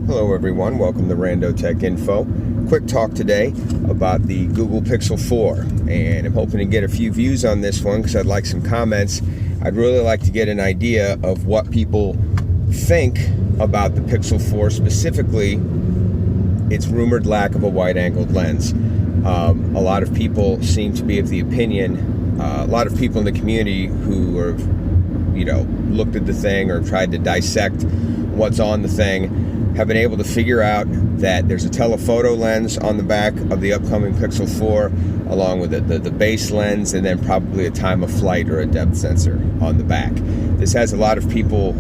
Hello everyone, welcome to Rando Tech Info. Quick talk today about the Google Pixel 4, and I'm hoping to get a few views on this one because I'd like some comments. I'd really like to get an idea of what people think about the Pixel 4, specifically its rumored lack of a wide-angled lens. A lot of people seem to be of the opinion, a lot of people in the community who have, looked at the thing or tried to dissect what's on the thing have been able to figure out that there's a telephoto lens on the back of the upcoming Pixel 4, along with the base lens, and then probably a time of flight or a depth sensor on the back. This has a lot of people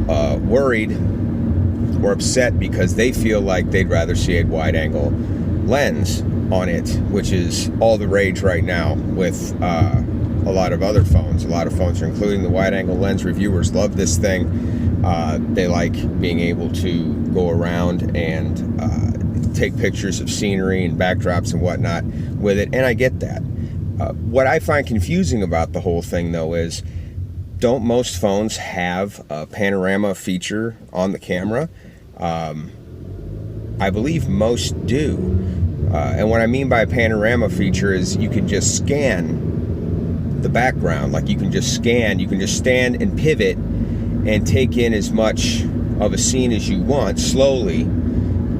worried or upset because they feel like they'd rather see a wide-angle lens on it, which is all the rage right now with a lot of other phones. A lot of phones, including the wide-angle lens reviewers, love this thing. They like being able to go around and take pictures of scenery and backdrops and whatnot with it, and I get that. What I find confusing about the whole thing, though, is don't most phones have a panorama feature on the camera? I believe most do. And what I mean by a panorama feature is you can just scan the background. Like you can just stand and pivot and take in as much of a scene as you want. Slowly,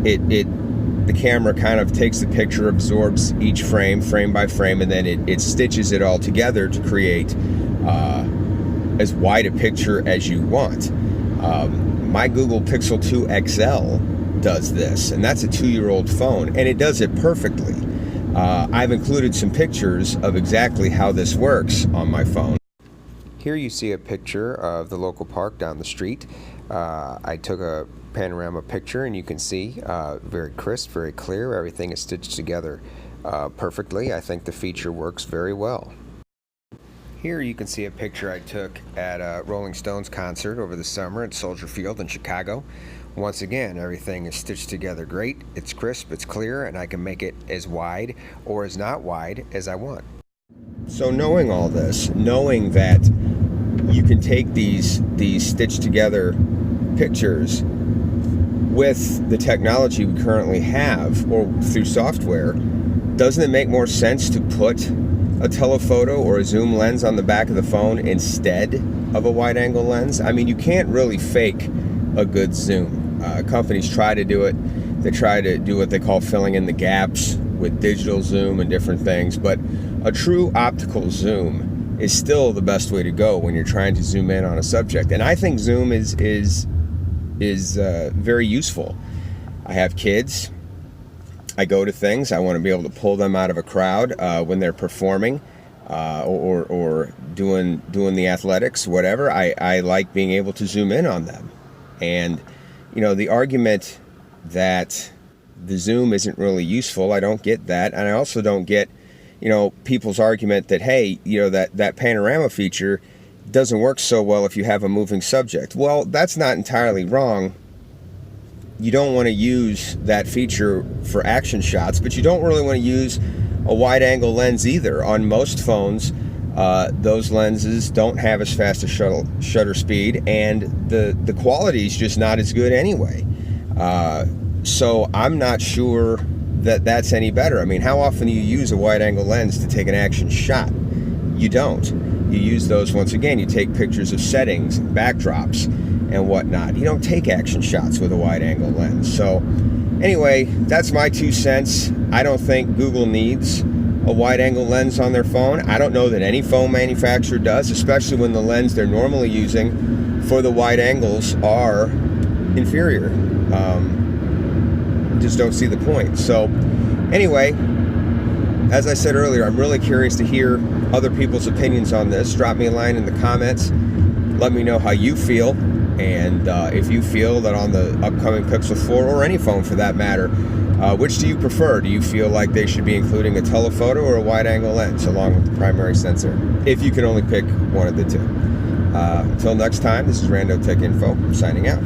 the camera kind of takes the picture, absorbs each frame by frame, and then it stitches it all together to create as wide a picture as you want. My Google Pixel 2 XL does this, and that's a 2-year-old phone, and it does it perfectly. I've included some pictures of exactly how this works on my phone. Here you see a picture of the local park down the street. I took a panorama picture, and you can see very crisp, very clear. Everything is stitched together perfectly. I think the feature works very well. Here you can see a picture I took at a Rolling Stones concert over the summer at Soldier Field in Chicago. Once again, everything is stitched together great. It's crisp, it's clear, and I can make it as wide or as not wide as I want. So knowing all this, knowing that you can take these stitched together pictures with the technology we currently have or through software, doesn't it make more sense to put a telephoto or a zoom lens on the back of the phone instead of a wide-angle lens? I mean, you can't really fake a good zoom. Companies try to do it. They try to do what they call filling in the gaps with digital zoom and different things, but a true optical zoom is still the best way to go when you're trying to zoom in on a subject. And I think zoom is very useful. I have kids. I go to things. I want to be able to pull them out of a crowd when they're performing or doing the athletics, whatever. I like being able to zoom in on them. And the argument that the zoom isn't really useful, I don't get that. And I also don't get people's argument that, hey, that panorama feature doesn't work so well if you have a moving subject. Well, that's not entirely wrong. You don't want to use that feature for action shots, but you don't really want to use a wide-angle lens either. On most phones, those lenses don't have as fast a shutter speed, and the quality is just not as good anyway. So I'm not sure that that's any better. I mean, how often do you use a wide-angle lens to take an action shot? You don't. You use those, once again, you take pictures of settings, backdrops, and whatnot. You don't take action shots with a wide-angle lens. So anyway, that's my 2 cents. I don't think Google needs a wide-angle lens on their phone. I don't know that any phone manufacturer does, especially when the lens they're normally using for the wide angles are inferior. Just don't see the point. So anyway, as I said earlier, I'm really curious to hear other people's opinions on this. Drop me a line in the comments. Let me know how you feel. And if you feel that on the upcoming Pixel 4, or any phone for that matter, which do you prefer? Do you feel like they should be including a telephoto or a wide-angle lens along with the primary sensor? If you can only pick one of the two. Until next time, this is Rando Tech Info, signing out.